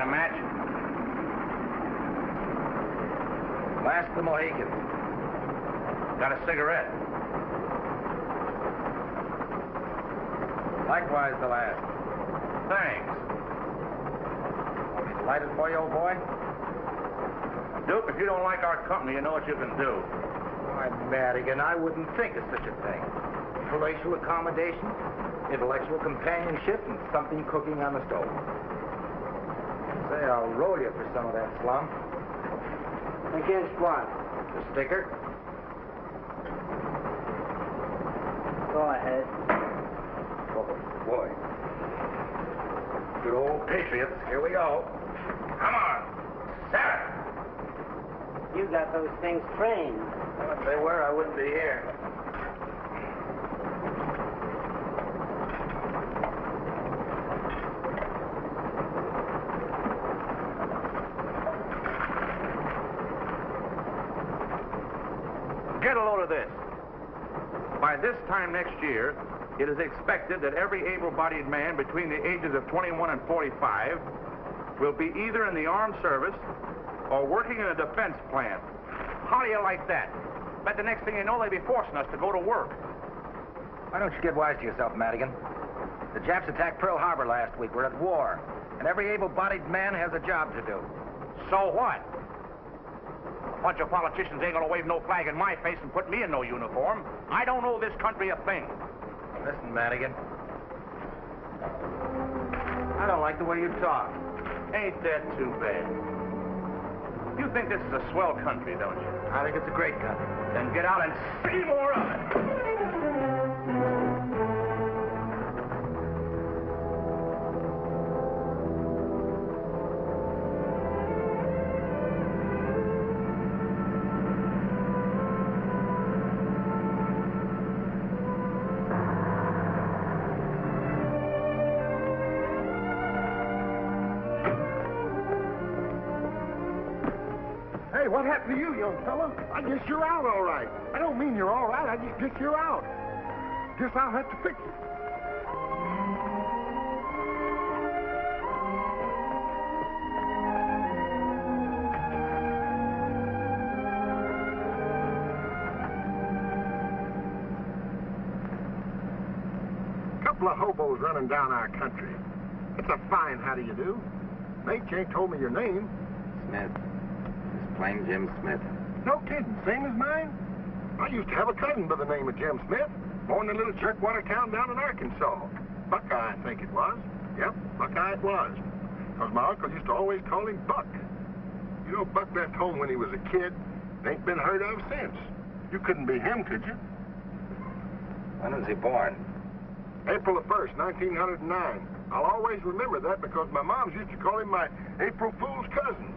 match? Last the Mohican. Got a cigarette? Likewise the last. Thanks. Want me to light it for you, old boy? Duke, if you don't like our company, you know what you can do. Why, Madigan, I wouldn't think of such a thing. Palatial accommodation, intellectual companionship, and something cooking on the stove. Say, I'll roll you for some of that slum. Against what? The sticker. Go ahead. Oh, boy. Good old patriots. Here we go. Come on. Sarah! You got those things trained. Well, if they were, I wouldn't be here. Get a load of this. By this time next year, it is expected that every able-bodied man between the ages of 21 and 45 will be either in the armed service or working in a defense plant. How do you like that? Bet the next thing you know, they'll be forcing us to go to work. Why don't you get wise to yourself, Madigan? The Japs attacked Pearl Harbor last week. We're at war. And every able-bodied man has a job to do. So what? A bunch of politicians ain't gonna wave no flag in my face and put me in no uniform. I don't owe this country a thing. Listen, Madigan. I don't like the way you talk. Ain't that too bad? You think this is a swell country, don't you? I think it's a great country. Then get out and see more of it. Hey, what happened to you, young fella? I guess you're out all right. I don't mean you're all right. I just guess you're out. Guess I'll have to fix it. Couple of hobos running down our country. It's a fine how do you do. Nate, you ain't told me your name. Smith. Plain Jim Smith. No kidding. Same as mine? I used to have a cousin by the name of Jim Smith, born in a little jerkwater town down in Arkansas. Buckeye, I think it was. Yep, Buckeye it was. Because my uncle used to always call him Buck. You know, Buck left home when he was a kid. Ain't been heard of since. You couldn't be him, could you? When was he born? April the 1st, 1909. I'll always remember that because my moms used to call him my April Fool's cousin.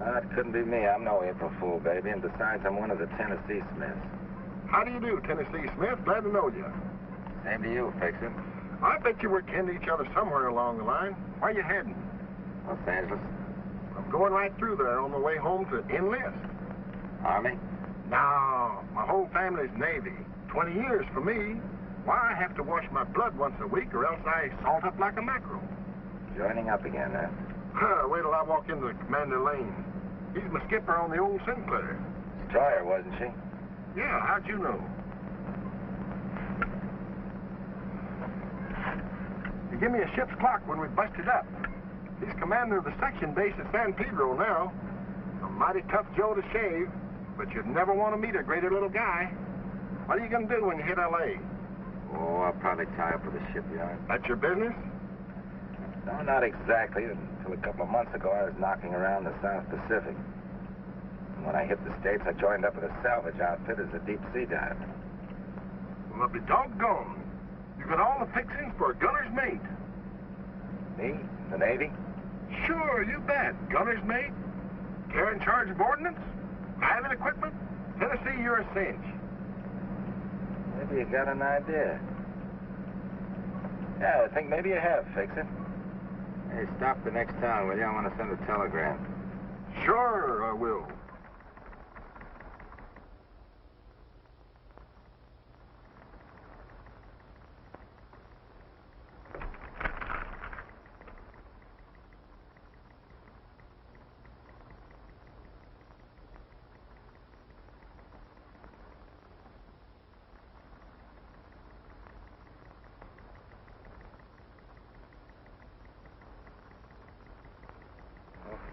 It couldn't be me. I'm no April Fool, baby. And besides, I'm one of the Tennessee Smiths. How do you do, Tennessee Smith? Glad to know you. Same to you, Fixin'. I bet you were kin to each other somewhere along the line. Where you heading? Los Angeles. I'm going right through there on my way home to enlist. Army? No, my whole family's Navy. 20 years for me. Why, I have to wash my blood once a week or else I salt up like a mackerel. Joining up again, huh? Wait till I walk into Commander Lane. He's my skipper on the old Sinclair. Destroyer, wasn't she? Yeah, how'd you know? He gave me a ship's clock when we busted up. He's commander of the section base at San Pedro now. A mighty tough Joe to shave, but you'd never want to meet a greater little guy. What are you going to do when you hit L.A.? Oh, I'll probably tie up with the shipyard. That's your business? No, not exactly. Until a couple of months ago, I was knocking around the South Pacific. And when I hit the States, I joined up with a salvage outfit as a deep-sea diver. Well, I'll be doggone. You got all the fixings for a gunner's mate. Me? The Navy? Sure, you bet. Gunner's mate. Care in charge of ordnance. Diving equipment. Tennessee, you're a cinch. Maybe you got an idea. Yeah, I think maybe you have, Fixin'. Hey, stop the next town, will you? I want to send a telegram. Sure, I will.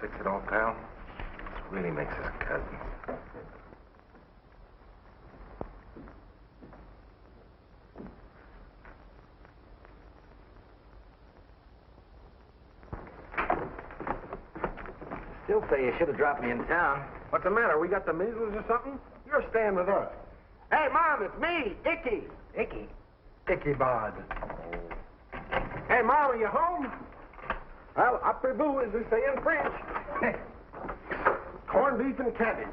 fix it all, pal? This really makes us cousins. Still say you should have dropped me in town. What's the matter? We got the measles or something? You're staying with us. Hey, Mom, it's me, Icky. Icky. Ichabod. Hey, Mom, are you home? Well, après-vous, as we say in French. Corned beef and cabbage.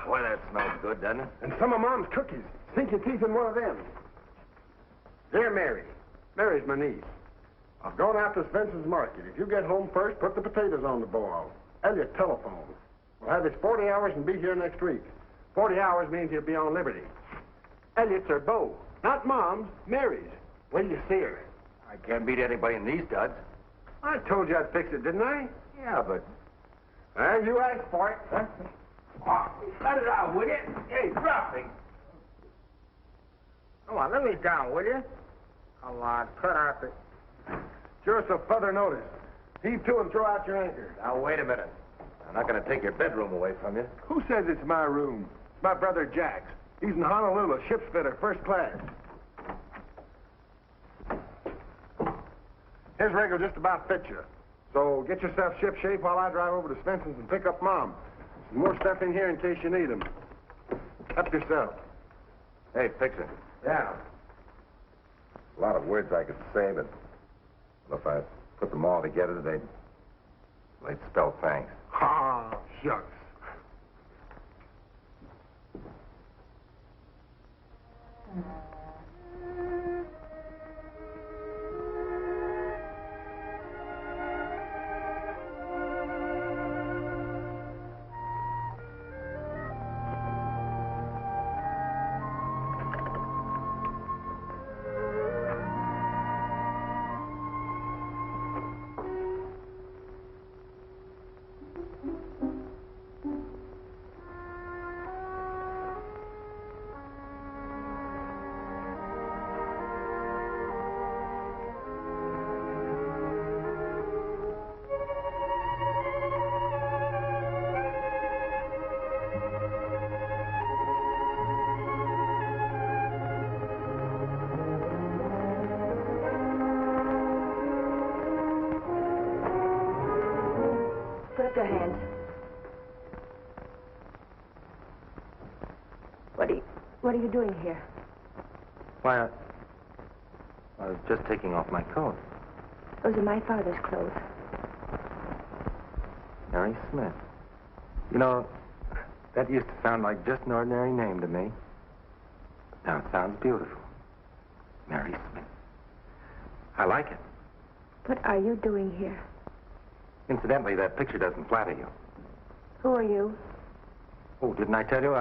Boy, that smells good, doesn't it? And some of Mom's cookies. Sink your teeth in one of them. Dear Mary. Mary's my niece. I've gone out to Spencer's Market. If you get home first, put the potatoes on the boil. Elliot, telephone. We'll have his 40 hours and be here next week. 40 hours means he'll be on liberty. Elliot's her beau. Not Mom's, Mary's. When you see her. I can't beat anybody in these duds. I told you I'd fix it, didn't I? Yeah, but... Well, you asked for it. Huh? Oh, let it out, will you? Hey, drop it. Come on, let me down, will you? Come on, cut out the... Sure, so further notice. Heave to and throw out your anchor. Now, wait a minute. I'm not going to take your bedroom away from you. Who says it's my room? It's my brother Jack's. He's in Honolulu, ship's fitter, first class. His rig will just about fit you. So get yourself shipshape while I drive over to Spencer's and pick up Mom. Some more stuff in here in case you need them. Help yourself. Hey, fix it. Yeah. A lot of words I could say, but if I put them all together, they'd spell thanks. Ah, shucks. Put up your hands. What are you doing here? Why, I was just taking off my coat. Those are my father's clothes. Mary Smith. You know, that used to sound like just an ordinary name to me. Now it sounds beautiful. Mary Smith. I like it. What are you doing here? Incidentally, that picture doesn't flatter you. Who are you? Oh, didn't I tell you?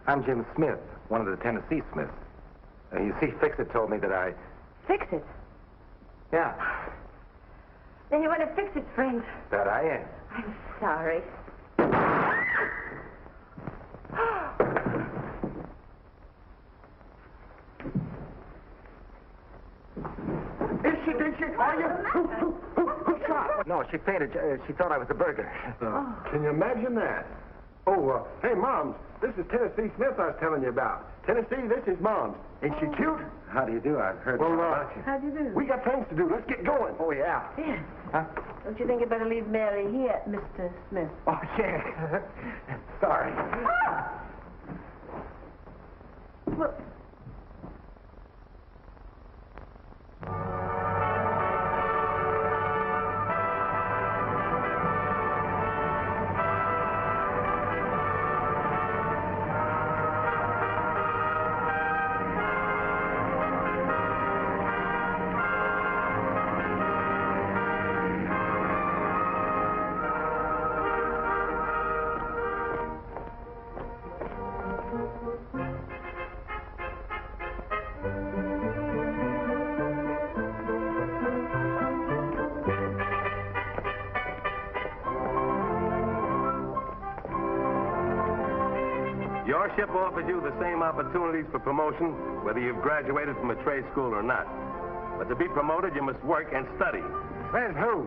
I'm Jim Smith, one of the Tennessee Smiths. You see, Fix-It told me that I... Fix it. Yeah, Then you want to fix it, friend. that I am. I'm sorry. Did she? Are you? Who shot? No, she fainted. She thought I was a burglar. Can you imagine that? Oh, hey, Moms, this is Tennessee Smith I was telling you about. Tennessee, this is Moms. Ain't she cute? How do you do? I've heard Well, about you. How do you do? We got things to do. Let's get going. Oh, yeah. Yes. Huh? Don't you think you'd better leave Mary here, Mr. Smith? Oh, yeah. Sorry. Well, Your ship offers you the same opportunities for promotion, whether you've graduated from a trade school or not. But to be promoted, you must work and study. Says who?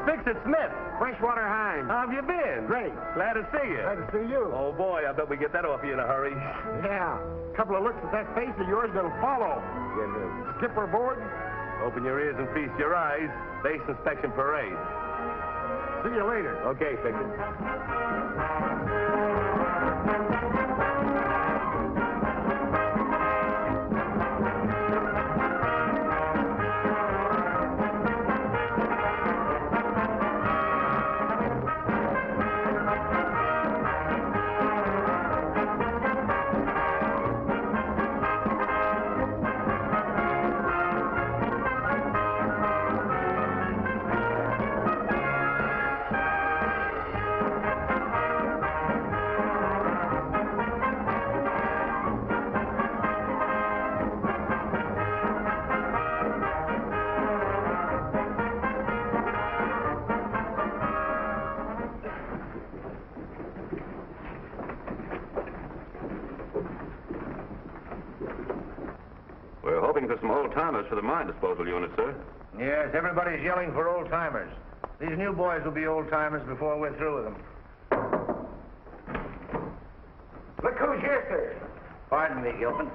Fix-It Smith. Freshwater Hines. How have you been? Great. Glad to see you. Glad to see you. Oh, boy, I bet we get that off you in a hurry. Yeah. A couple of looks at that face of yours that'll follow. Skipper aboard? Open your ears and feast your eyes. Base inspection parade. See you later. Okay, Fix-It. We're hoping for some old-timers for the mine disposal unit, sir. Yes, everybody's yelling for old-timers. These new boys will be old-timers before we're through with them. Look who's here, sir. Pardon me, Gilpin.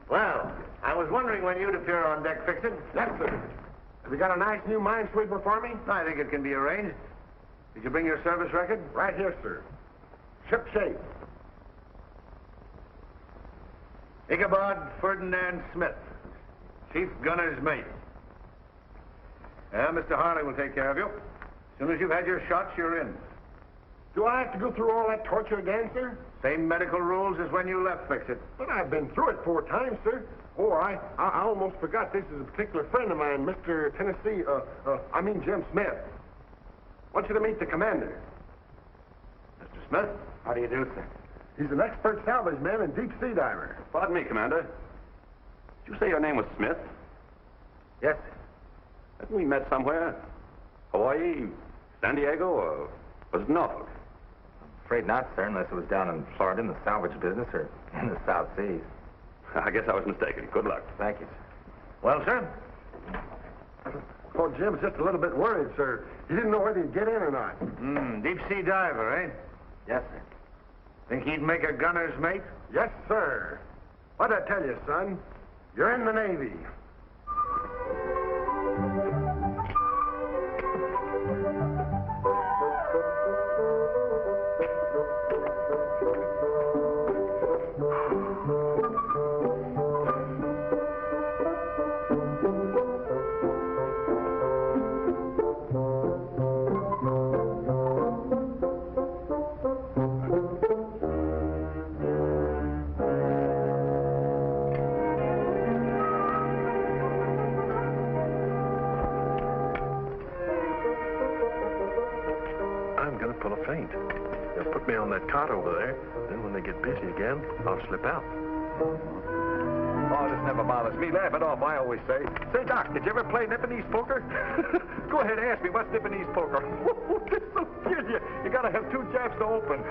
Well, I was wondering when you'd appear on deck, Fix-It. Yes, sir. Have you got a nice new minesweeper for me? I think it can be arranged. Did you bring your service record? Right here, sir. Ship shape. Ichabod Ferdinand Smith, Chief Gunner's Mate. Mr. Harley will take care of you. As soon as you've had your shots, you're in. Do I have to go through all that torture again, sir? Same medical rules as when you left, Fix-It. But I've been through it 4 times, sir. Oh, I almost forgot this is a particular friend of mine, Mr. Jim Smith. Want you to meet the commander. Mr. Smith? How do you do, sir? He's an expert salvage man and deep sea diver. Pardon me, Commander. Did you say your name was Smith? Yes, sir. Haven't we met somewhere? Hawaii, San Diego, or was it Norfolk? Afraid not, sir, unless it was down in Florida in the salvage business or in the South Seas. I guess I was mistaken. Good luck. Thank you, sir. Well, sir? Oh, Jim's just a little bit worried, sir. He didn't know whether he'd get in or not. Deep sea diver, eh? Yes, sir. Think he'd make a gunner's mate? Yes, sir. What'd I tell you, son? You're in the Navy. Put me on that cot over there. Then when they get busy again, I'll slip out. Oh, this never bothers me. Laugh it off, I always say. Say, Doc, did you ever play Nipponese poker? Go ahead, ask me. What's Nipponese poker? This'll kill you. You gotta have 2 jabs to open.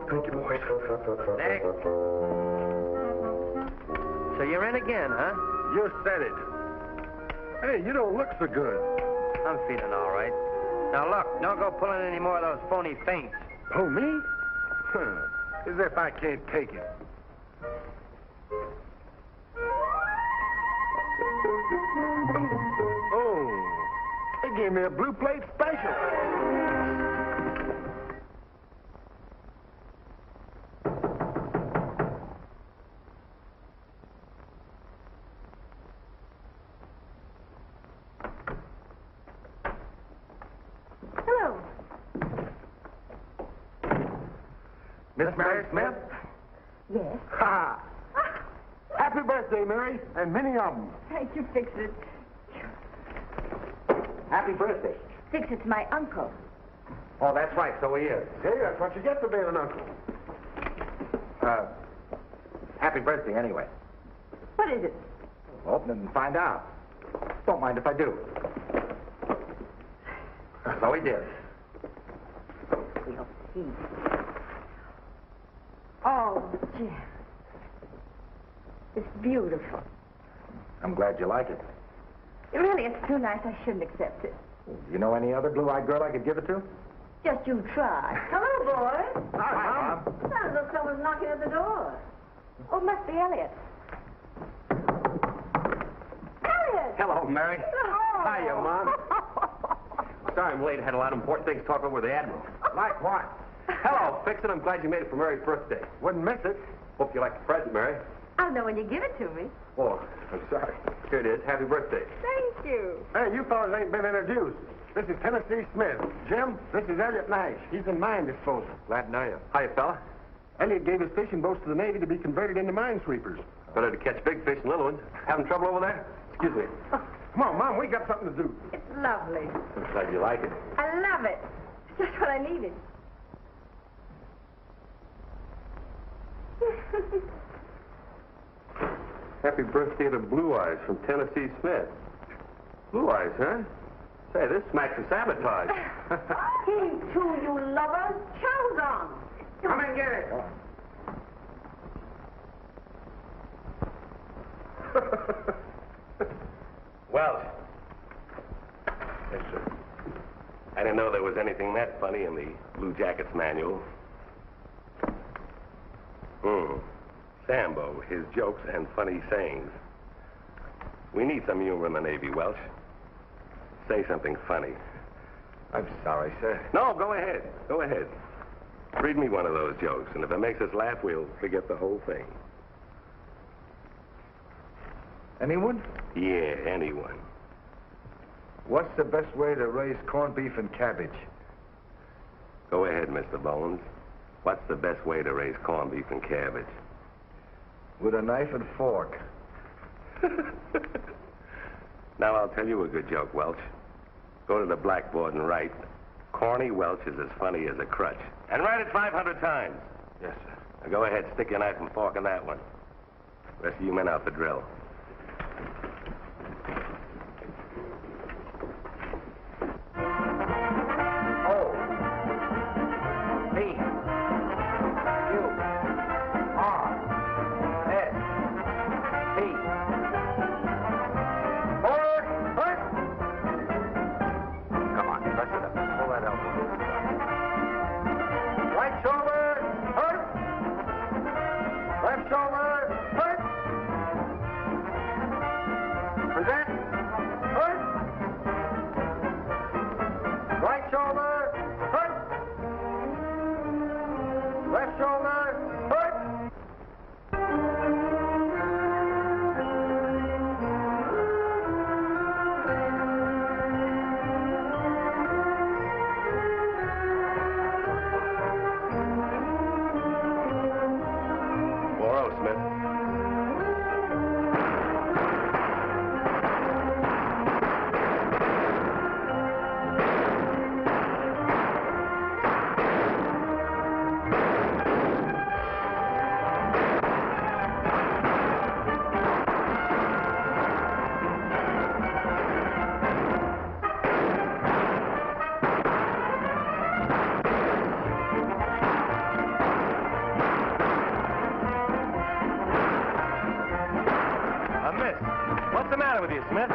Thank you, boys. Nick. So you're in again, huh? You said it. Hey, you don't look so good. I'm feeling all right. Now, look, don't go pulling any more of those phony feints. Oh, me? As if I can't take it. Oh, they gave me a blue plate special. Hello. Miss Mary Smith? Yes. Ha! Happy birthday, Mary, and many of them. Thank you, Fix-It. Happy birthday. Fix-It's my uncle. Oh, that's right, so he is. Hey, that's what you get for being an uncle. Happy birthday, anyway. What is it? Open it and find out. Don't mind if I do. So he did. We'll see. Oh, Jim. It's beautiful. I'm glad you like it. Really, it's too nice. I shouldn't accept it. You know any other blue-eyed girl I could give it to? Just you try. Hello, boys. Hi, Mom. Sounds like someone's knocking at the door. Oh, it must be Elliot. Elliot! Hello, Mary. Oh. Hiya, Mom. Sorry I'm late. I had a lot of important things to talk over with the Admiral. Like what? Hello, Fix-It. I'm glad you made it for Mary's birthday. Wouldn't miss it. Hope you like the present, Mary. I'll know when you give it to me. Oh, I'm sorry. Here it is. Happy birthday. Thank you. Hey, you fellas ain't been introduced. This is Tennessee Smith. Jim, this is Elliot Nash. He's in mine disposal. Glad to know you. Hiya, fella. Elliot gave his fishing boats to the Navy to be converted into minesweepers. Better to catch big fish than little ones. Having trouble over there? Excuse me. Come on, Mom, we got something to do. It's lovely. I'm glad you like it. I love it. It's just what I needed. Happy birthday to Blue Eyes from Tennessee Smith. Blue Eyes, huh? Say, this smacks of sabotage. Heave to, you lovers. Chow's on. Come and get it. Welch. Yes, sir. I didn't know there was anything that funny in the Blue Jackets manual. Sambo, his jokes and funny sayings. We need some humor in the Navy, Welch. Say something funny. I'm sorry, sir. No, go ahead. Go ahead. Read me one of those jokes, and if it makes us laugh, we'll forget the whole thing. Anyone? Yeah, anyone. What's the best way to raise corned beef and cabbage? Go ahead, Mr. Bones. What's the best way to raise corned beef and cabbage? With a knife and fork. Now, I'll tell you a good joke, Welch. Go to the blackboard and write, Corny Welch is as funny as a crutch. And write it 500 times. Yes, sir. Now, go ahead, stick your knife and fork in that one. Rest of you men out for drill. What's the matter with you, Smith?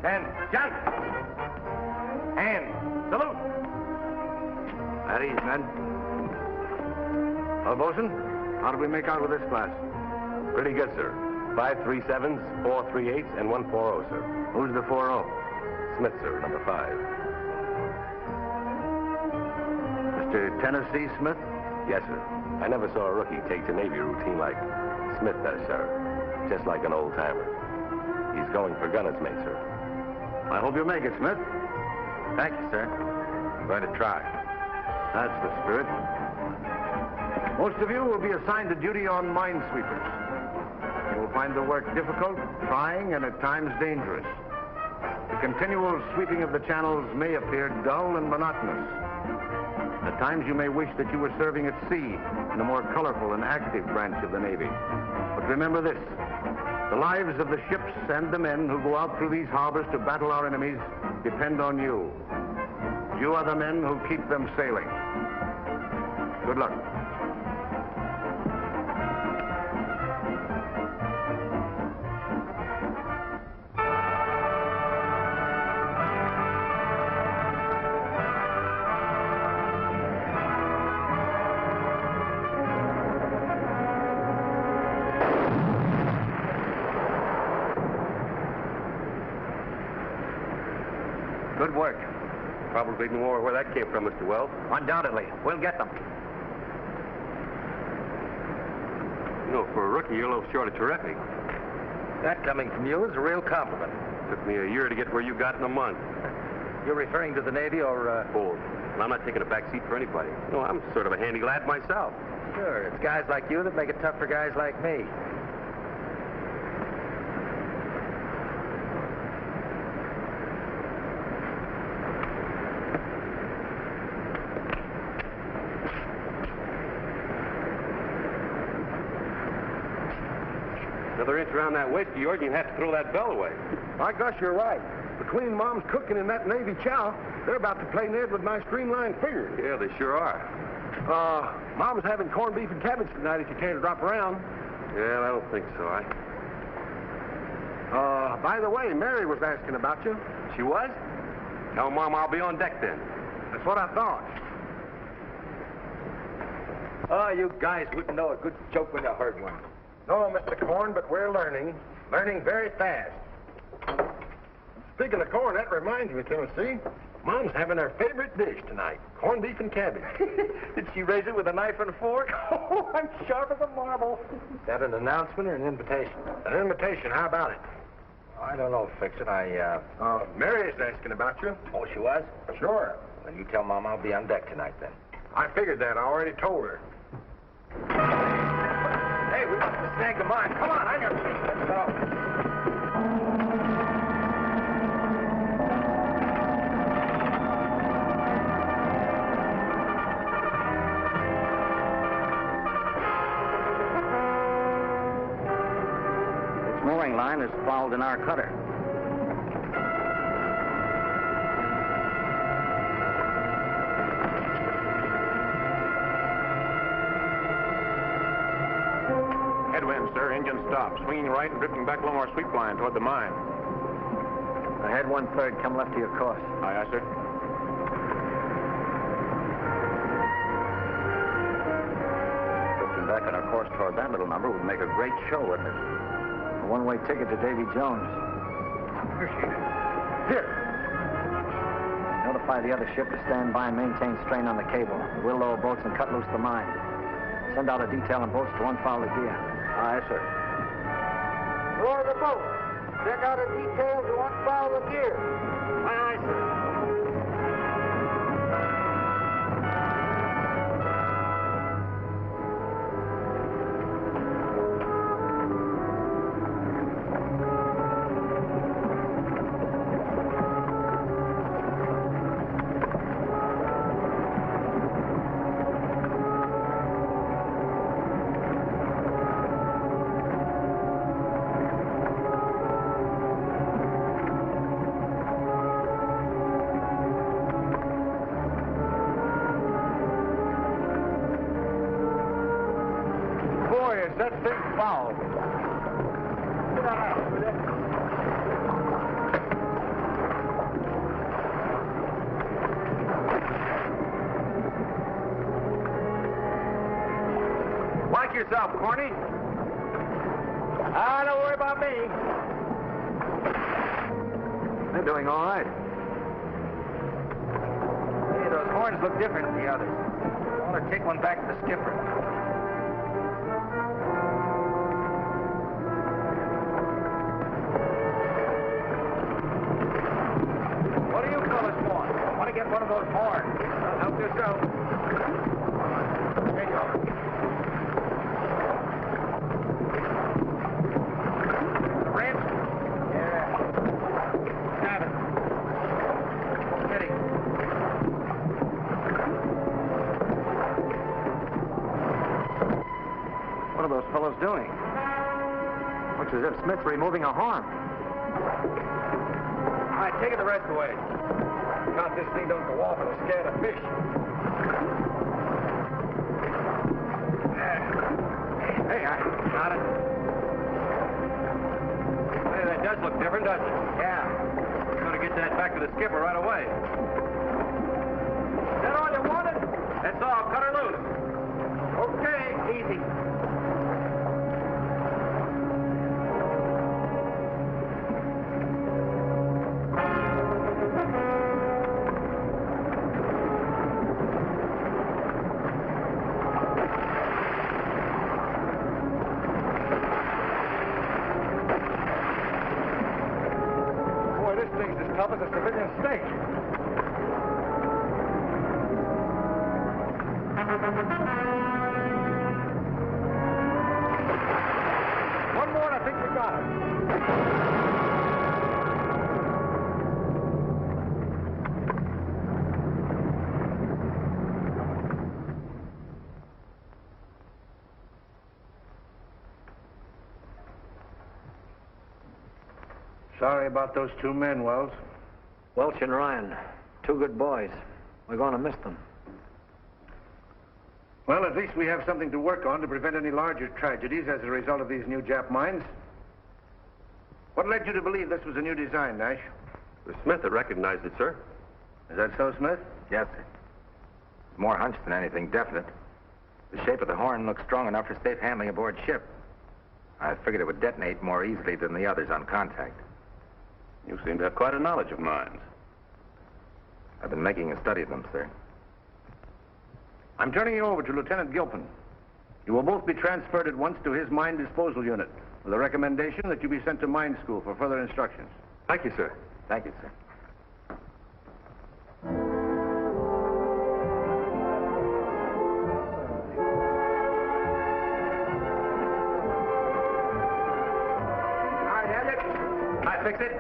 And John. And salute. At ease, men. Well, Bosun, how did we make out with this class? Pretty good, sir. 5 3-7s, 4 3-8s, and 1 4-0, sir. Who's the 4-0? Smith, sir, number 5. Mr. Tennessee Smith? Yes, sir. I never saw a rookie take to Navy routine like Smith does, sir. Just like an old-timer. He's going for gunner's mate, sir. I hope you make it, Smith. Thank you, sir. I'm going to try. That's the spirit. Most of you will be assigned to duty on minesweepers. You will find the work difficult, trying, and at times dangerous. The continual sweeping of the channels may appear dull and monotonous, times you may wish that you were serving at sea in a more colorful and active branch of the Navy. But remember this, the lives of the ships and the men who go out through these harbors to battle our enemies depend on you. You are the men who keep them sailing. Good luck. Good work. Probably more where that came from, Mr. Wells. Undoubtedly. We'll get them. You know, for a rookie, you're a little short of terrific. That coming from you is a real compliment. Took me a year to get where you got in a month. You're referring to the Navy or, Both. And I'm not taking a back seat for anybody. No, I'm sort of a handy lad myself. Sure, it's guys like you that make it tough for guys like me. Another inch around that waist of yours, you'd have to throw that bell away. My gosh, you're right. Between Mom's cooking and that Navy chow, they're about to play Ned with my streamlined figures. Yeah, they sure are. Mom's having corned beef and cabbage tonight if you care to drop around. Yeah, I don't think so. By the way, Mary was asking about you. She was? Tell Mom I'll be on deck then. That's what I thought. Oh, you guys wouldn't know a good joke when you heard one. No, Mr. Corn, but we're learning. Learning very fast. Speaking of corn, that reminds me, Tennessee. Mom's having her favorite dish tonight, corned beef and cabbage. Did she raise it with a knife and a fork? Oh, I'm sharp as a marble. Is that an announcement or an invitation? An invitation, how about it? I don't know, Fix-It. Mary's asking about you. Oh, she was? Sure. Well, you tell Mom I'll be on deck tonight, then. I figured that. I already told her. Hey, we must have snagged the mine. Come on, on your feet. Let's go. Its mooring line is fouled in our cutter. Headwind, sir. Engine stop. Swinging right and drifting back along our sweep line toward the mine. Ahead 1/3, come left to your course. Aye, aye, sir. Drifting back on our course toward that little number would make a great show, wouldn't it? A one-way ticket to Davy Jones. Here she is. Here. Notify the other ship to stand by and maintain strain on the cable. We'll lower boats and cut loose the mine. Send out a detail on boats to unfoul the gear. Aye, sir. Lower the boat. Send out a detail to unfoul the gear. Aye, aye, sir. That thing foul. Watch yourself, Corny. Don't worry about me. They're doing all right. Hey, those horns look different than the others. I want to take one back to the skipper. What do you fellas want? I want to get one of those horns. Help yourself. There you go. The wrench? Yeah. Got it. Steady. are those fellows doing? Looks as if Smith's removing a horn. All right, take it the rest of the way. God, this thing don't go off, it'll scare the fish. Hey, I got it. Hey, that does look different, doesn't it? Yeah. We're going to get that back to the skipper right away. Is that all you wanted? That's all. Cut her loose. Okay, easy. Boy, this thing's as tough as a civilian steak. One more and I think we got it. Sorry about those two men, Wells. Welch and Ryan, two good boys. We're going to miss them. Well, at least we have something to work on to prevent any larger tragedies as a result of these new Jap mines. What led you to believe this was a new design, Nash? Smith had recognized it, sir. Is that so, Smith? Yes, sir. More hunch than anything definite. The shape of the horn looks strong enough for safe handling aboard ship. I figured it would detonate more easily than the others on contact. You seem to have quite a knowledge of mines. I've been making a study of them, sir. I'm turning you over to Lieutenant Gilpin. You will both be transferred at once to his mine disposal unit with a recommendation that you be sent to mine school for further instructions. Thank you, sir. Thank you, sir. I fix it.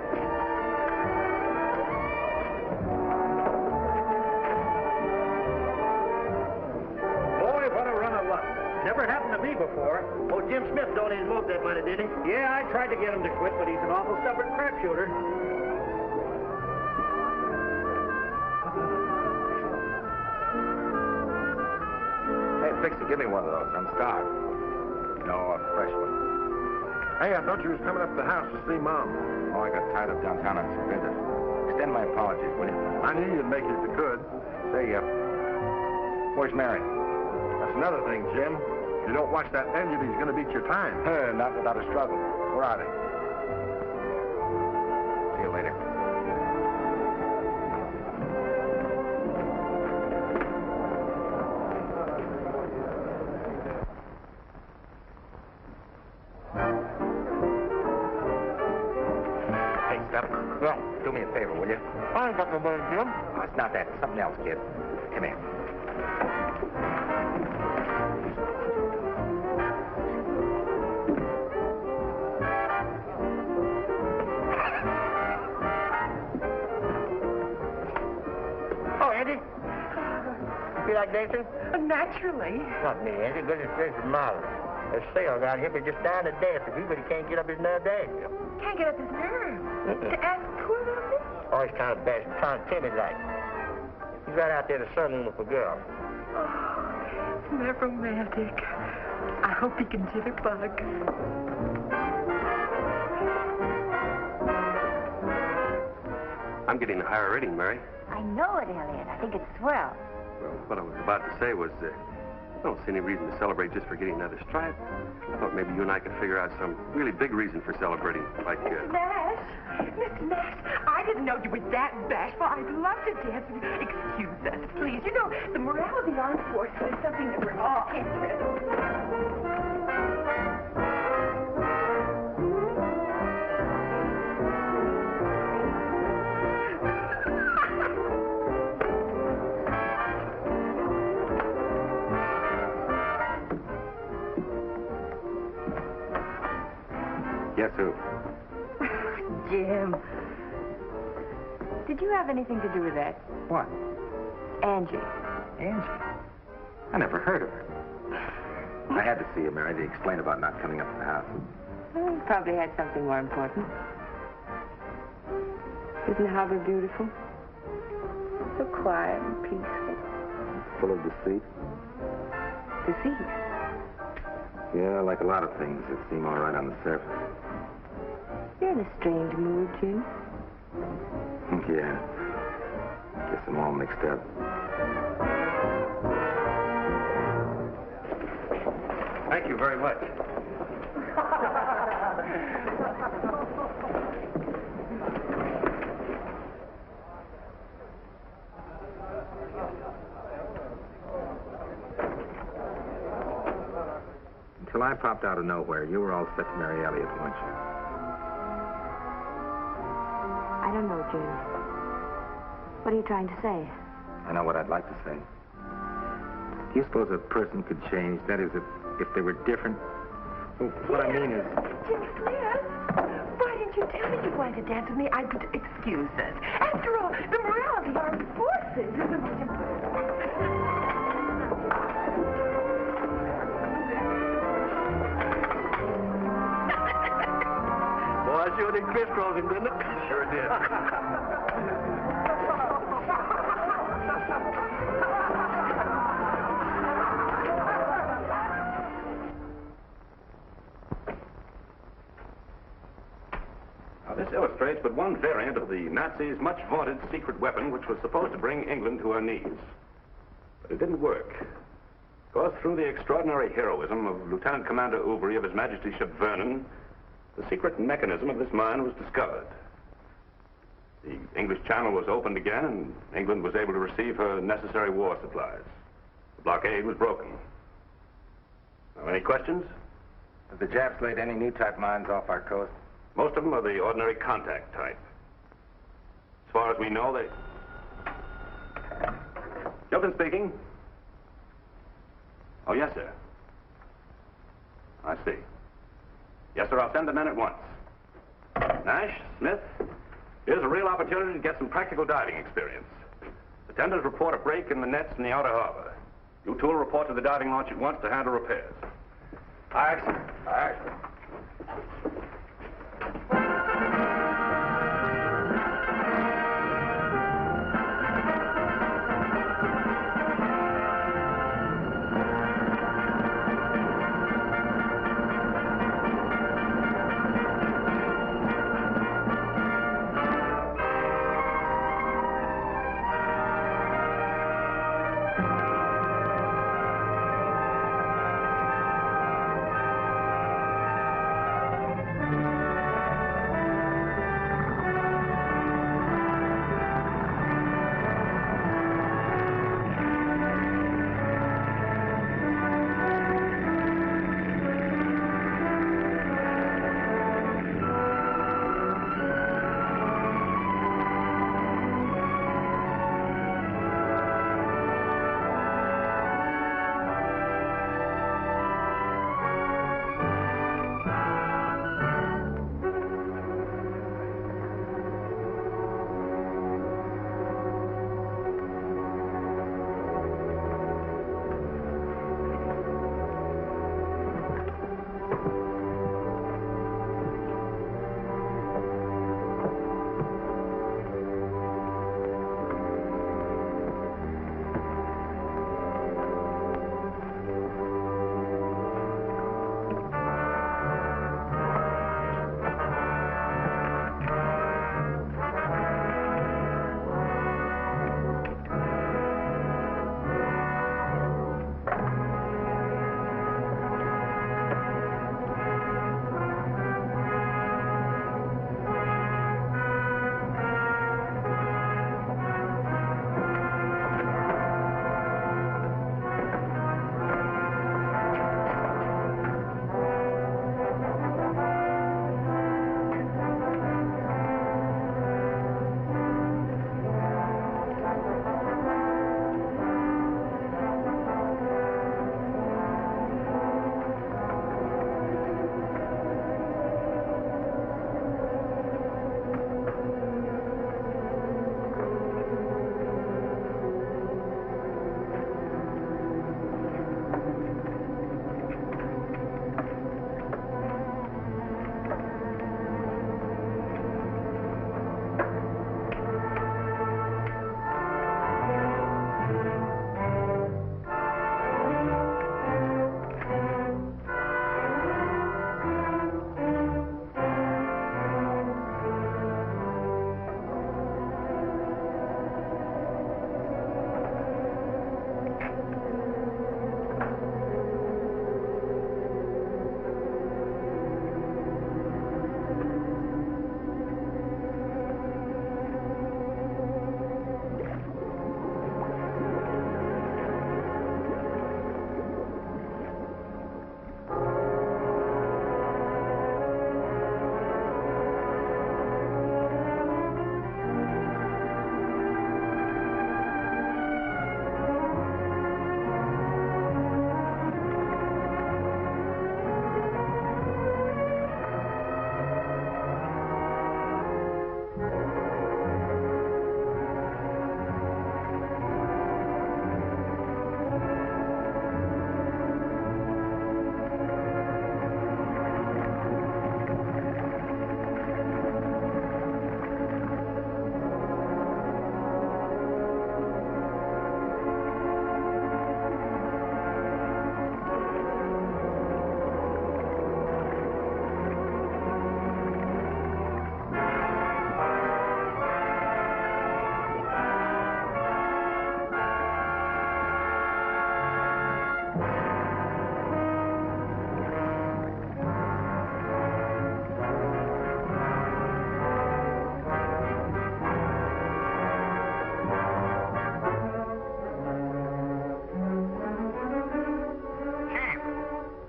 Boy, what a run of luck. Never happened to me before. Oh, Jim Smith don't even smoke that money, did he? Yeah, I tried to get him to quit, but he's an awful stubborn crap shooter. Hey, Fixie, give me one of those. I'm starved. No, a fresh one. Hey, I thought you was coming up to the house to see Mom. Oh, I got tied up downtown on some business. Extend my apologies, will you? I knew you'd make it if you could. Say, where's Mary? That's another thing, Jim. If you don't watch that engine, he's going to beat your time. Not without a struggle. Where are they? See you later. Hey, stop. Well, do me a favor, will you? I ain't got no money, Jim. Oh, it's not that. It's something else, kid. Come here. Oh, Andy. You feel like dancing? Naturally. Not me, Andy. Goodness gracious, Molly. There's sales out here, but just down to dance. If he can't get up his nerve dance. Can't get up his nerve. To ask poor little me. Oh, he's kind of bad, kind of timid like. He's right out there in the sunroom with a girl. Oh, isn't that romantic? I hope he can jitterbug. I'm getting a higher rating, Mary. I know it, Elliot. I think it's swell. Well, what I was about to say was, I don't see any reason to celebrate just for getting another stripe. I thought maybe you and I could figure out some really big reason for celebrating, like, Nash! Miss Nash, I didn't know you were that bashful. I'd love to dance with you. Excuse us, please. You know, the morale of the armed forces is something that we're all interested in. Guess who? Jim. Did you have anything to do with that? What? Angie. Angie? I never heard of her. I had to see you, Mary, to explain about not coming up to the house. Well, you probably had something more important. Isn't the harbor beautiful? So quiet and peaceful. Full of deceit. Deceit? Yeah, like a lot of things that seem all right on the surface. You're in a strange mood, Jim. Yeah. Guess I'm all mixed up. Thank you very much. Until I popped out of nowhere, you were all set to marry Elliot, weren't you? I don't know, Jim. What are you trying to say? I know what I'd like to say. Do you suppose a person could change? That is, if they were different? Well, what I mean is... Jim Smith, why didn't you tell me you wanted to dance with me? I could excuse this. After all, the morale of the armed forces is the most important. Boy, I sure did crisscross him, didn't it? Sure did. Now, this illustrates but one variant of the Nazis' much vaunted secret weapon, which was supposed to bring England to her knees. But it didn't work. Because through the extraordinary heroism of Lieutenant Commander Oubry of His Majesty's ship Vernon, the secret mechanism of this mine was discovered. The English Channel was opened again, and England was able to receive her necessary war supplies. The blockade was broken. Now, any questions? Have the Japs laid any new type mines off our coast? Most of them are the ordinary contact type. As far as we know, they... Gilpin speaking. Oh, yes, sir. I see. Yes, sir, I'll send the men at once. Nash, Smith, here's a real opportunity to get some practical diving experience. The tenders report a break in the nets in the outer harbor. You two will report to the diving launch at once to handle repairs. Aye, sir. Aye, sir.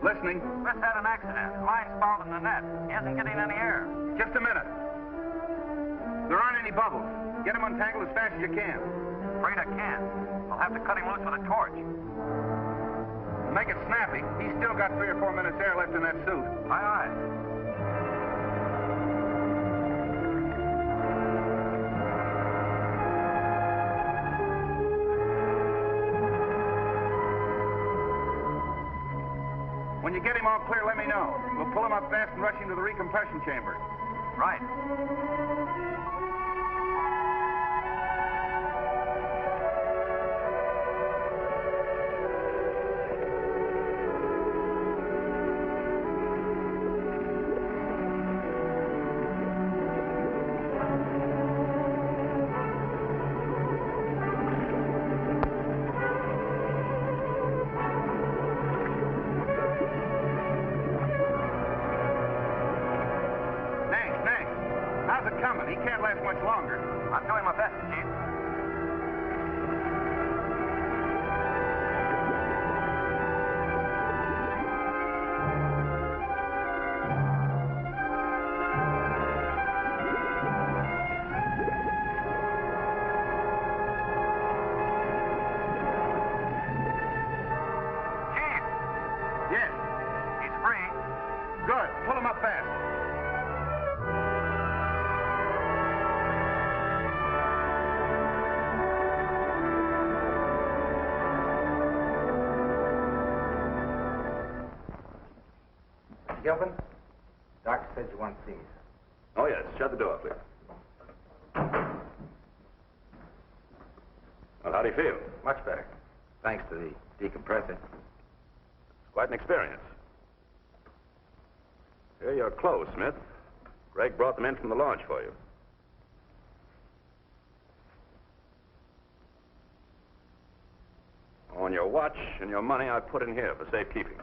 Listening. Chris had an accident. Line's fouled in the net. He isn't getting any air. Just a minute. There aren't any bubbles. Get him untangled as fast as you can. Afraid I can't. I'll have to cut him loose with a torch. Make it snappy. He's still got 3 or 4 minutes air left in that suit. Aye, aye. When you get him all clear, let me know. We'll pull him up fast and rush him to the recompression chamber. Right. He can't last much longer. I'm doing my best, Chief. Chief! Yes. He's free. Good. Pull him up fast. Gilpin, doctor said you want to see me. Oh, yes. Shut the door, please. Well, how do you feel? Much better. Thanks to the decompressor. It's quite an experience. Here are your clothes, Smith. Greg brought them in from the launch for you. On your watch and your money I put in here for safekeeping.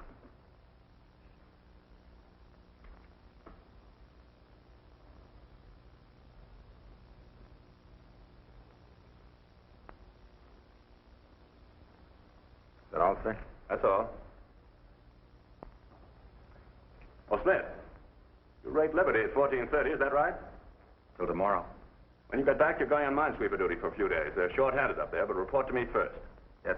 Is that all, sir? That's all. Oh, Smith, your rate liberty is 14:30, is that right? Till tomorrow. When you get back, you're going on minesweeper duty for a few days. They're short-handed up there, but report to me first. Yes.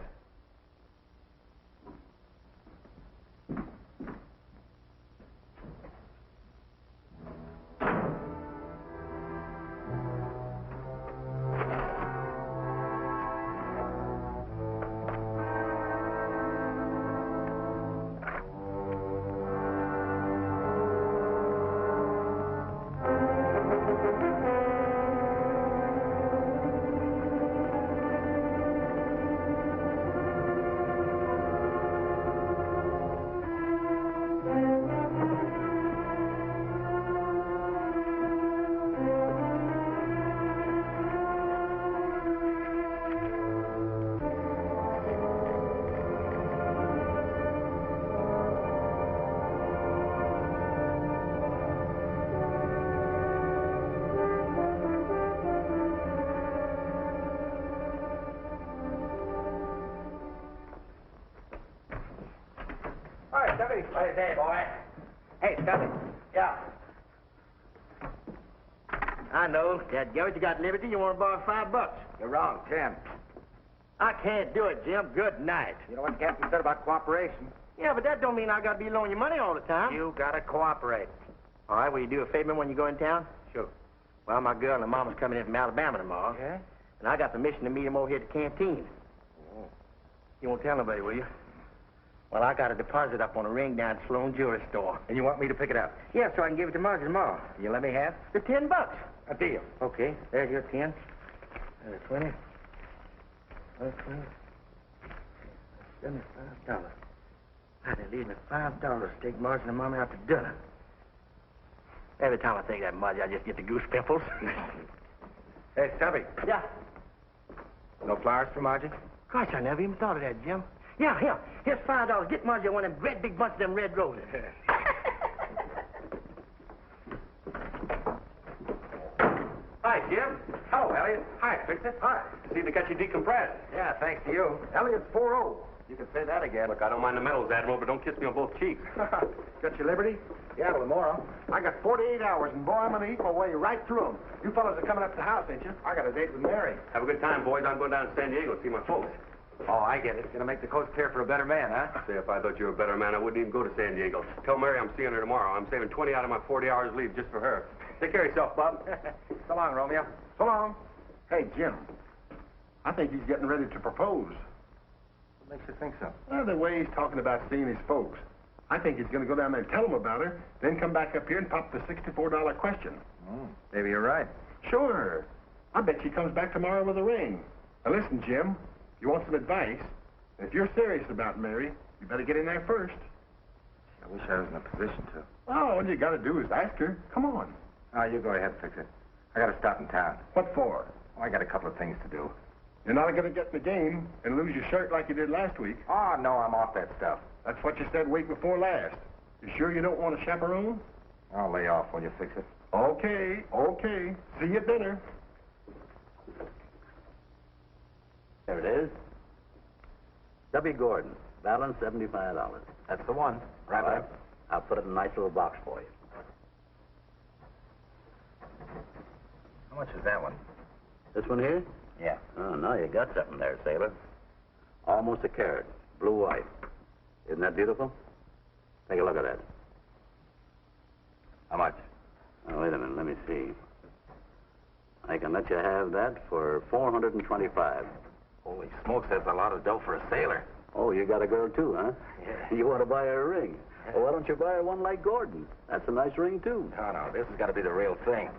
Stubby. What is that, boy? Hey, Stubby. Yeah. I know. Dadgummit, you got liberty. You want to borrow $5. You're wrong, 10. I can't do it, Jim. Good night. You know what the captain said about cooperation? Yeah, but that don't mean I got to be loaning you money all the time. You gotta cooperate. All right, will you do a favor when you go in town? Sure. Well, my girl and her mama's coming in from Alabama tomorrow. Yeah? And I got permission to meet them over here at the canteen. Oh. You won't tell nobody, will you? Well, I got a deposit up on a ring down at Sloan Jewelry Store. And you want me to pick it up? Yeah, so I can give it to Margie tomorrow. You let me have? The $10. A deal. Okay, there's your 10. There's 20. There's 20. $75. They leave me $5 to take Margie and Mama out to dinner. Every time I think of that, Margie, I just get the goose pimples. Hey, Stubby. Yeah. No flowers for Margie? Gosh, I never even thought of that, Jim. Yeah, here. Here's $5. Get Margie one of them great big bunch of them red roses. Hi, Jim. Hello, Elliot. Hi, Victor. Hi. Seem to get you decompressed. Yeah, thanks to you. Elliot's 4-0. You can say that again. Look, I don't mind the medals, Admiral, but don't kiss me on both cheeks. Got your liberty? Yeah, till tomorrow. I got 48 hours, and boy, I'm going to eat my way right through them. You fellas are coming up to the house, ain't you? I got a date with Mary. Have a good time, boys. I'm going down to San Diego to see my folks. Oh, I get it. Gonna make the Coast care for a better man, huh? Say, if I thought you were a better man, I wouldn't even go to San Diego. Tell Mary I'm seeing her tomorrow. I'm saving 20 out of my 40 hours leave just for her. Take care of yourself, Bob. So long, Romeo. So long. Hey, Jim, I think he's getting ready to propose. What makes you think so? Well, the way he's talking about seeing his folks. I think he's going to go down there and tell them about her, then come back up here and pop the $64 question. Maybe you're right. Sure. I bet she comes back tomorrow with a ring. Now, listen, Jim, you want some advice? If you're serious about Mary, you better get in there first. I wish I was in a position to. Oh, all you got to do is ask her. Come on. Oh, you go ahead, fix it. I gotta stop in town. What for? Oh, I got a couple of things to do. You're not going to get in the game and lose your shirt like you did last week. Oh, no, I'm off that stuff. That's what you said week before last. You sure you don't want a chaperone? I'll lay off. Will you fix it? Okay, okay. See you at dinner. There it is. W. Gordon, balance $75. That's the one. Right All up. I'll put it in a nice little box for you. How much is that one? This one here? Yeah. Oh, now you got something there, sailor. Almost a carat, blue white. Isn't that beautiful? Take a look at that. How much? Oh, wait a minute, let me see. I can let you have that for $425. Holy smokes, that's a lot of dough for a sailor. Oh, you got a girl too, huh? Yeah. You want to buy her a ring? Well, why don't you buy her one like Gordon? That's a nice ring, too. No, this has got to be the real thing.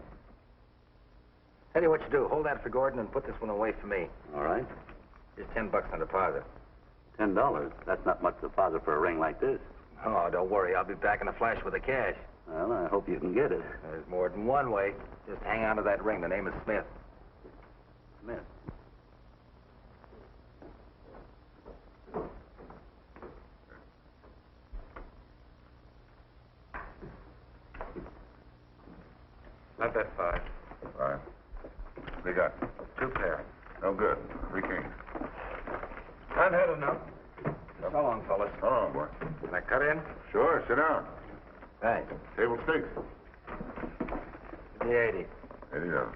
Tell you what you do. Hold that for Gordon and put this one away for me. All right. Just $10 on deposit. $10? That's not much deposit for a ring like this. Oh, don't worry. I'll be back in a flash with the cash. Well, I hope you can get it. There's more than one way. Just hang on to that ring. The name is Smith. Smith. Not that five. All right. They got 2 pair. No good. 3 kings. I've had enough. So long, fellas. Hold on, boy. Can I cut in? Sure, sit down. Thanks. Table stakes. The 80. $80.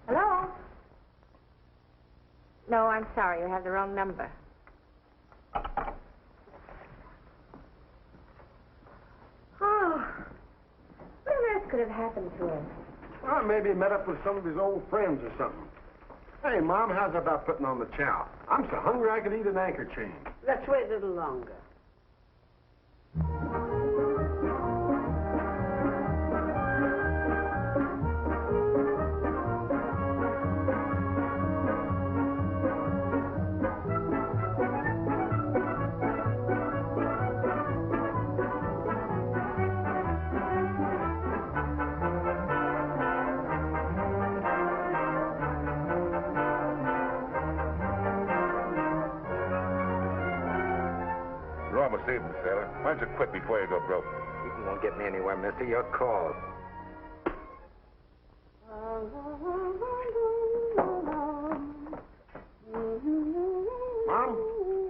Hello? No, I'm sorry. You have the wrong number. Oh. What on earth could have happened to him? Well, maybe he met up with some of his old friends or something. Hey, Mom, how's about putting on the chow? I'm so hungry I could eat an anchor chain. Let's wait a little longer. You're almost evening, sailor. Why don't you quit before you go broke? You won't get me anywhere, mister. Your call. Mom,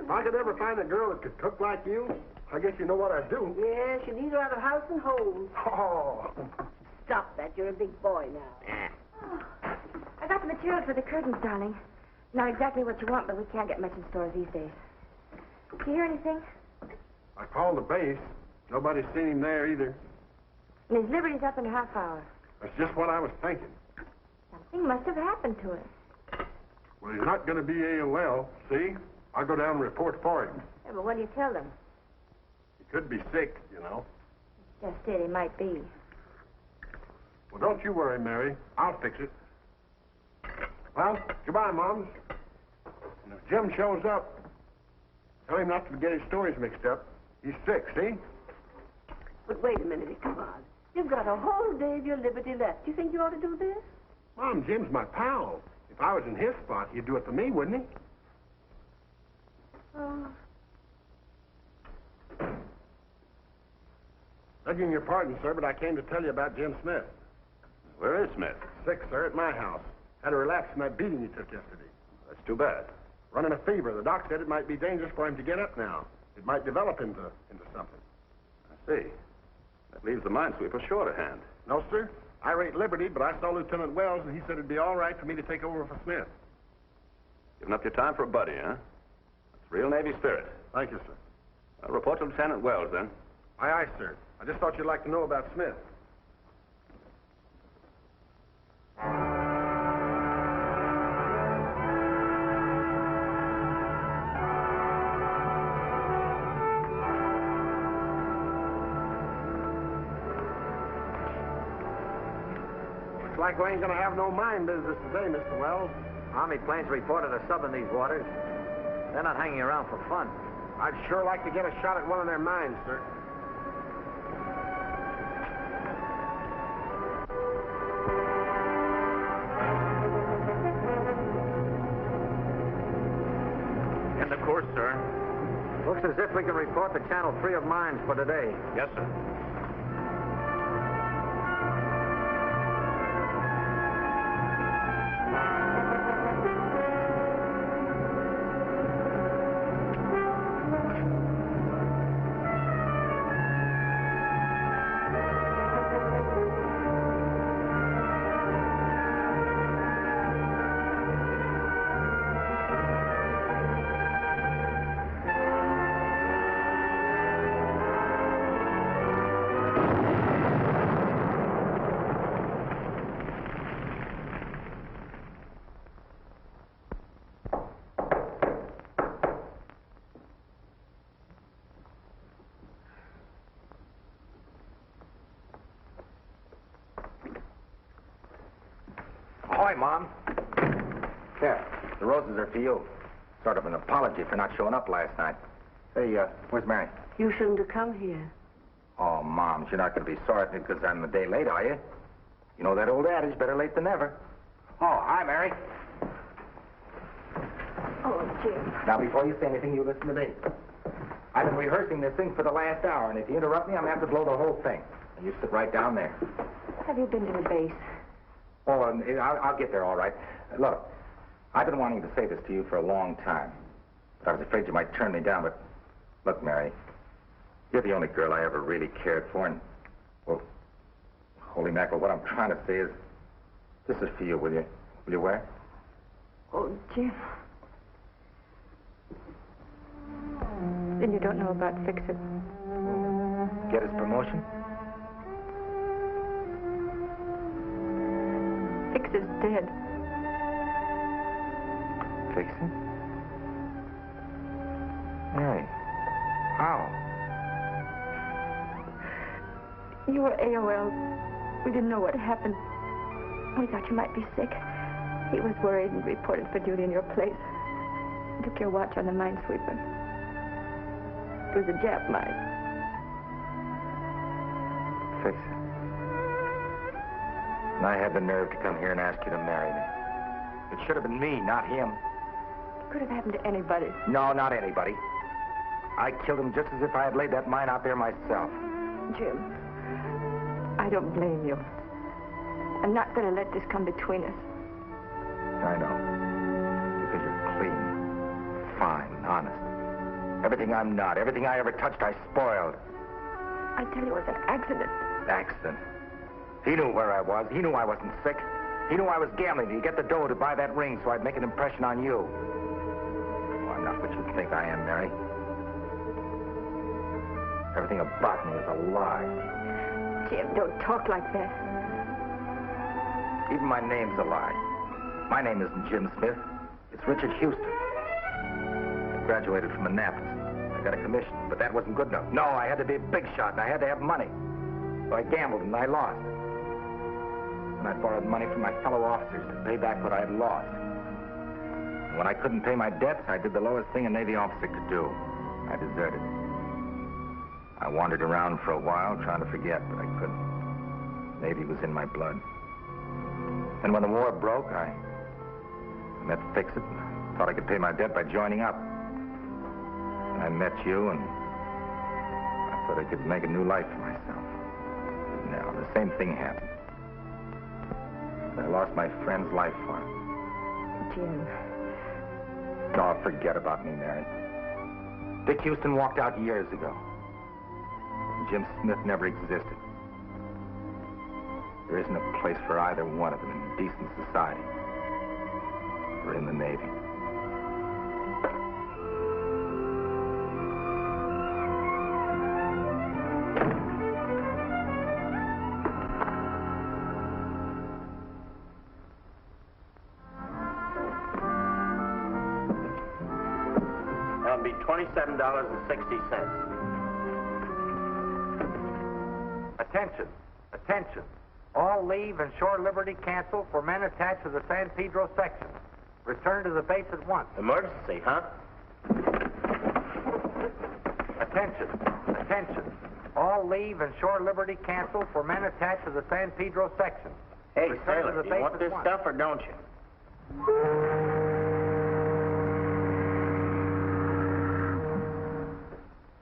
if I could ever find a girl that could cook like you, I guess you know what I'd do. Yes, you need her out of house and home. Oh. Stop that. You're a big boy now. Oh, I got the material for the curtains, darling. Not exactly what you want, but we can't get much in stores these days. Did you hear anything? I called the base. Nobody's seen him there either. And his liberty's up in a half hour. That's just what I was thinking. Something must have happened to him. Well, he's not going to be AOL, see? I'll go down and report for him. Yeah, but what do you tell them? He could be sick, you know. Just it, he might be. Well, don't you worry, Mary. I'll fix it. Well, goodbye, Moms. And if Jim shows up, tell him not to get his stories mixed up. He's sick, see? But wait a minute, come on. You've got a whole day of your liberty left. You think you ought to do this? Mom, Jim's my pal. If I was in his spot, he'd do it for me, wouldn't he? Oh. Begging your pardon, sir, but I came to tell you about Jim Smith. Where is Smith? Sick, sir, at my house. Had a relapse from that beating he took yesterday. That's too bad. Running a fever. The doc said it might be dangerous for him to get up now. It might develop into something. I see. That leaves the minesweeper short of hand. No, sir. I rate Liberty, but I saw Lieutenant Wells, and he said it'd be all right for me to take over for Smith. Giving up your time for a buddy, huh? That's real Navy spirit. Thank you, sir. I'll report to Lieutenant Wells, then. Aye, aye, sir. I just thought you'd like to know about Smith. Looks like we ain't gonna have no mine business today, Mr. Wells. Army planes reported a sub in these waters. They're not hanging around for fun. I'd sure like to get a shot at one of their mines, sir. In the course, sir. Looks as if we can report the channel free of mines for today. Yes, sir. Ahoy, Mom. Here, the roses are for you. Sort of an apology for not showing up last night. Hey, where's Mary? You shouldn't have come here. Oh, Mom, you're not going to be sorry because I'm a day late, are you? You know that old adage, better late than never. Oh, hi, Mary. Oh, Jim. Now, before you say anything, you listen to me. I've been rehearsing this thing for the last hour, and if you interrupt me, I'm going to have to blow the whole thing. And you sit right down there. Have you been to the base? Oh, and I'll get there all right. Look, I've been wanting to say this to you for a long time. But I was afraid you might turn me down, but... Look, Mary, you're the only girl I ever really cared for, and... Well, holy mackerel, what I'm trying to say is... This is for you, will you? Will you wear? Oh, Jim. Then you don't know about Fix-It. Get his promotion? Fix-It's dead. Fix-It? Mary, how? You were AOL. We didn't know what happened. We thought you might be sick. He was worried and reported for duty in your place. He took your watch on the minesweeper. It was a Jap mine. Fix-It. And I had the nerve to come here and ask you to marry me. It should have been me, not him. It could have happened to anybody. No, not anybody. I killed him just as if I had laid that mine out there myself. Jim, I don't blame you. I'm not going to let this come between us. I know. Because you're clean, fine, honest. Everything I'm not, everything I ever touched, I spoiled. I tell you, it was an accident. Accident. He knew where I was. He knew I wasn't sick. He knew I was gambling to get the dough to buy that ring so I'd make an impression on you. Oh, I'm not what you think I am, Mary. Everything about me is a lie. Jim, don't talk like that. Even my name's a lie. My name isn't Jim Smith. It's Richard Houston. I graduated from Annapolis. I got a commission, but that wasn't good enough. No, I had to be a big shot, and I had to have money. So I gambled, and I lost. And I borrowed money from my fellow officers to pay back what I had lost. And when I couldn't pay my debts, I did the lowest thing a Navy officer could do. I deserted. I wandered around for a while trying to forget, but I couldn't. Navy was in my blood. And when the war broke, I met Fix-It. Thought I could pay my debt by joining up. And I met you, and I thought I could make a new life for myself. the same thing happened. I lost my friend's life for him. Jim. Oh, forget about me, Mary. Dick Houston walked out years ago. Jim Smith never existed. There isn't a place for either one of them in decent society or in the Navy. That'll be $27.60. Attention. Attention. All leave and shore liberty cancel for men attached to the San Pedro section. Return to the base at once. Emergency, huh? Attention. Attention. All leave and shore liberty cancel for men attached to the San Pedro section. Hey, Return to sailor, the do base you want at this once. stuff or don't you?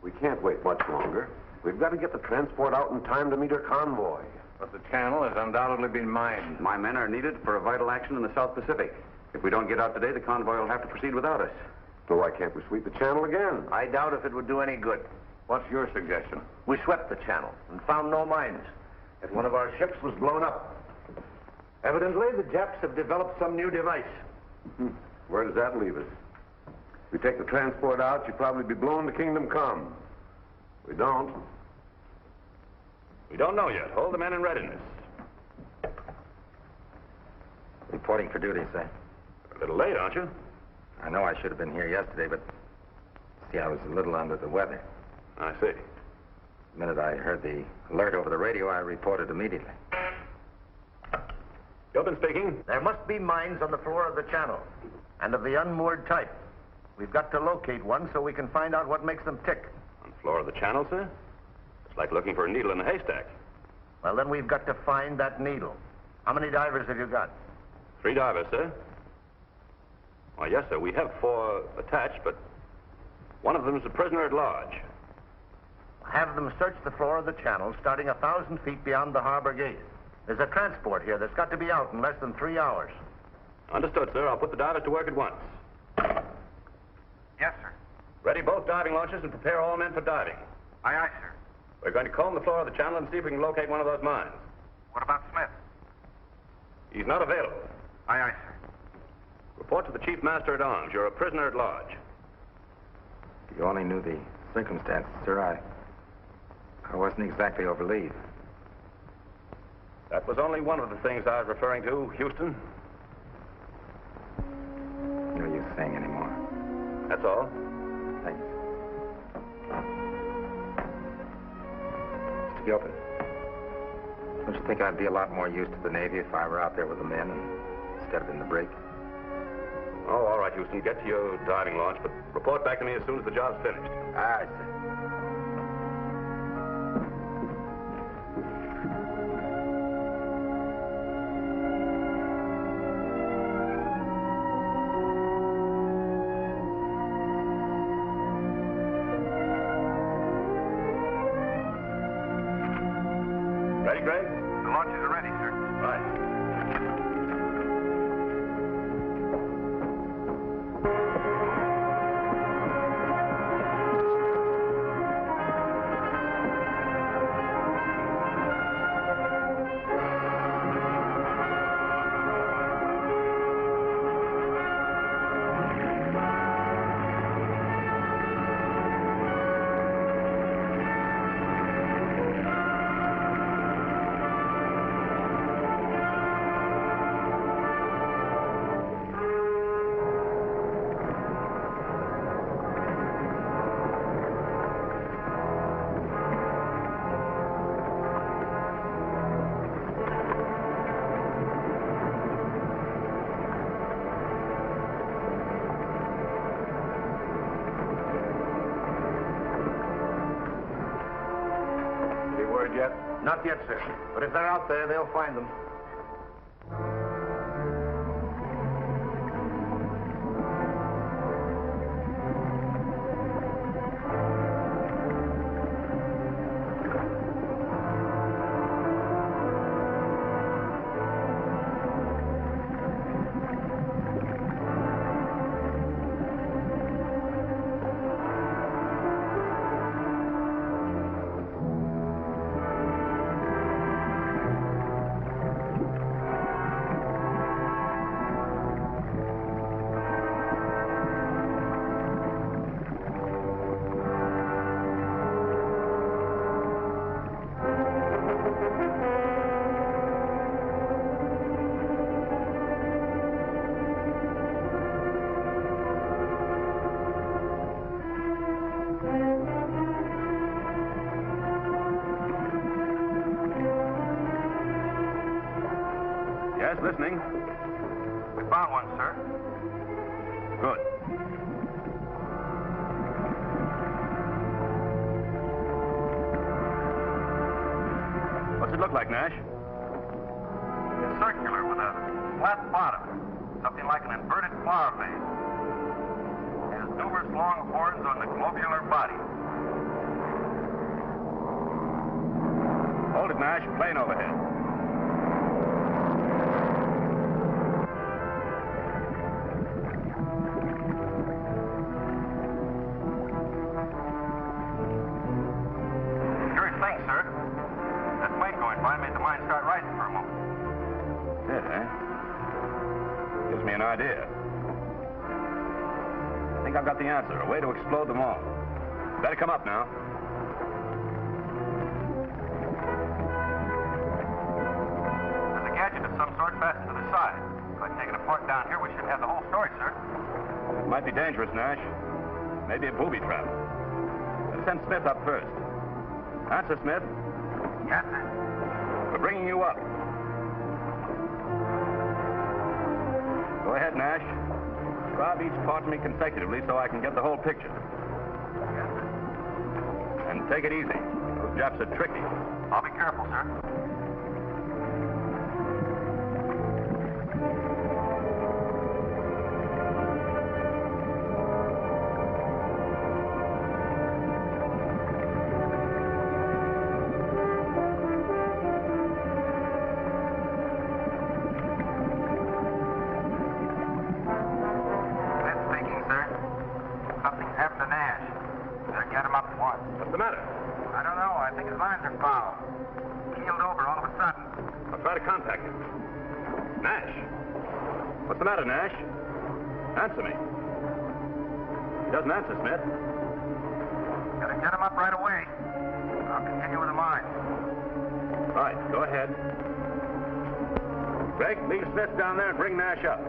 We can't wait much longer. We've got to get the transport out in time to meet her convoy. But the channel has undoubtedly been mined. My men are needed for a vital action in the South Pacific. If we don't get out today, the convoy will have to proceed without us. So why can't we sweep the channel again? I doubt if it would do any good. What's your suggestion? We swept the channel and found no mines. Yet one of our ships was blown up. Evidently, the Japs have developed some new device. Where does that leave us? If we take the transport out, you'd probably be blown to kingdom come. We don't. We don't know yet. Hold the men in readiness. Reporting for duty, sir. A little late, aren't you? I know I should have been here yesterday, but see, I was a little under the weather. I see. The minute I heard the alert over the radio, I reported immediately. Gilpin speaking. There must be mines on the floor of the channel, and of the unmoored type. We've got to locate one so we can find out what makes them tick. On the floor of the channel, sir? It's like looking for a needle in a haystack. Well, then we've got to find that needle. How many divers have you got? 3 divers, sir. Why, yes, sir. We have 4 attached, but one of them is a prisoner at large. Have them search the floor of the channel, starting 1,000 feet beyond the harbor gate. There's a transport here that's got to be out in less than 3 hours. Understood, sir. I'll put the divers to work at once. Yes, sir. Ready both diving launches and prepare all men for diving. Aye, aye, sir. We're going to comb the floor of the channel and see if we can locate one of those mines. What about Smith? He's not available. Aye, aye, sir. Report to the chief master at arms. You're a prisoner at large. If you only knew the circumstances, sir, I wasn't exactly over leave. That was only one of the things I was referring to, Houston. No use saying anymore. That's all. Thanks. Mr. Gilpin, don't you think I'd be a lot more use to the Navy if I were out there with the men instead of in the brig? Oh, all right, Houston. Get to your diving launch, but report back to me as soon as the job's finished. Aye, sir. Ready, Greg? The launches are ready, sir. Right. Any word yet? Not yet, sir. But if they're out there, they'll find them. Yes, listening. We found one, sir. Good. What's it look like, Nash? It's circular with a flat bottom. Something like an inverted flower vase. It has numerous long horns on the globular body. Hold it, Nash. Plane overhead. Curious thing, sir. That plane going by made the mine start rising for a moment. Did, eh? Gives me an idea. I think I've got the answer. A way to explode them all. Better come up now. There's a gadget of some sort fastened to the side. If I take it apart down here, we should have the whole story, sir. It might be dangerous, Nash. Maybe a booby trap. Let's send Smith up first. Answer, Smith. Yes, sir. We're bringing you up. Go ahead, Nash. Describe each part to me consecutively so I can get the whole picture. Yes, sir. And take it easy. Those Japs are tricky. I'll be careful, sir. Something's happened to Nash. Better get him up at once. What's the matter? I don't know. I think his lines are foul. Keeled over all of a sudden. I'll try to contact him. Nash! What's the matter, Nash? Answer me. He doesn't answer, Smith. Gotta get him up right away. I'll continue with the mine. Right, go ahead. Greg, leave Smith down there and bring Nash up.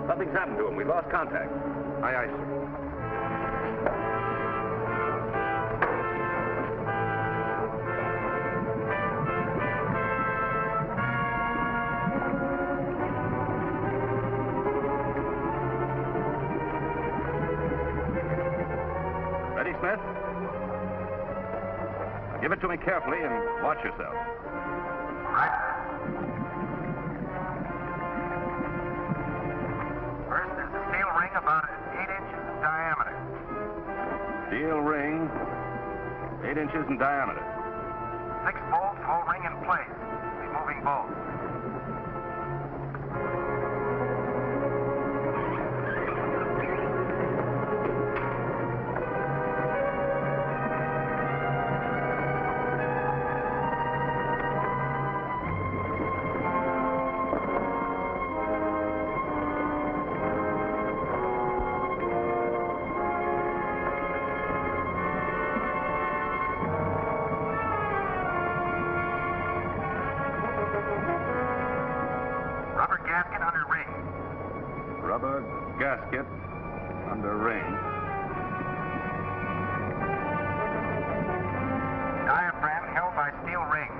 Something's happened to him. We've lost contact. Aye, aye, sir. Ready, Smith? Now give it to me carefully and watch yourself. Right. First, there's a steel ring about 8 inches in diameter. Steel ring, 8 inches in diameter. 6 bolts hold ring in place. Removing bolts. Rubber gasket under ring. Rubber gasket under ring. Diaphragm held by steel ring.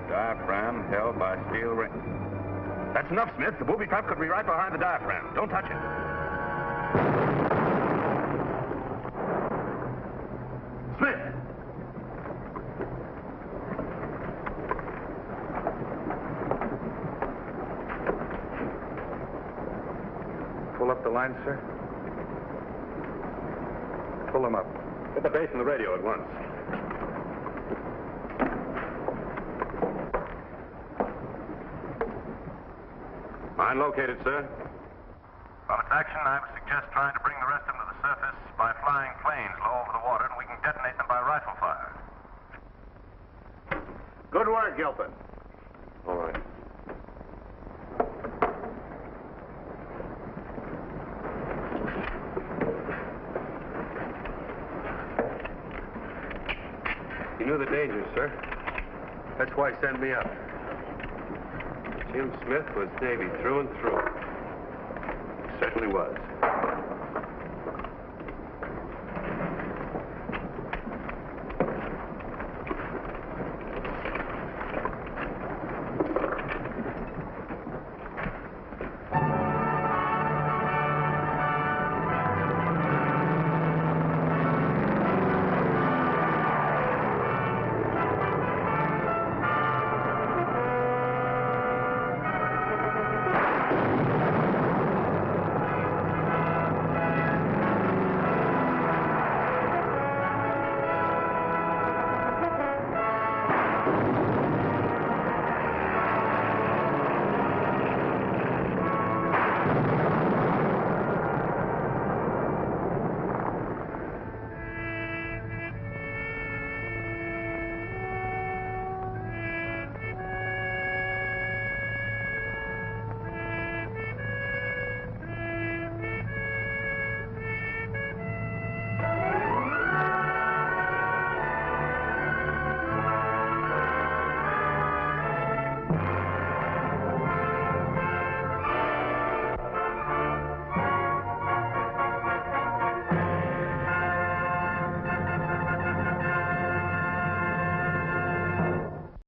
Diaphragm held by steel ring. That's enough, Smith. The booby trap could be right behind the diaphragm. Don't touch it. Smith! Pull up the line, sir. Pull them up. Get the base and the radio at once. Mine located, sir. Well, it's action. I would suggest trying to bring the rest of them to the surface by flying planes low over the water, and we can detonate them by rifle fire. Good work, Gilpin. All right. You knew the dangers, sir. That's why he sent me up. Jim Smith was Navy through and through. Certainly was.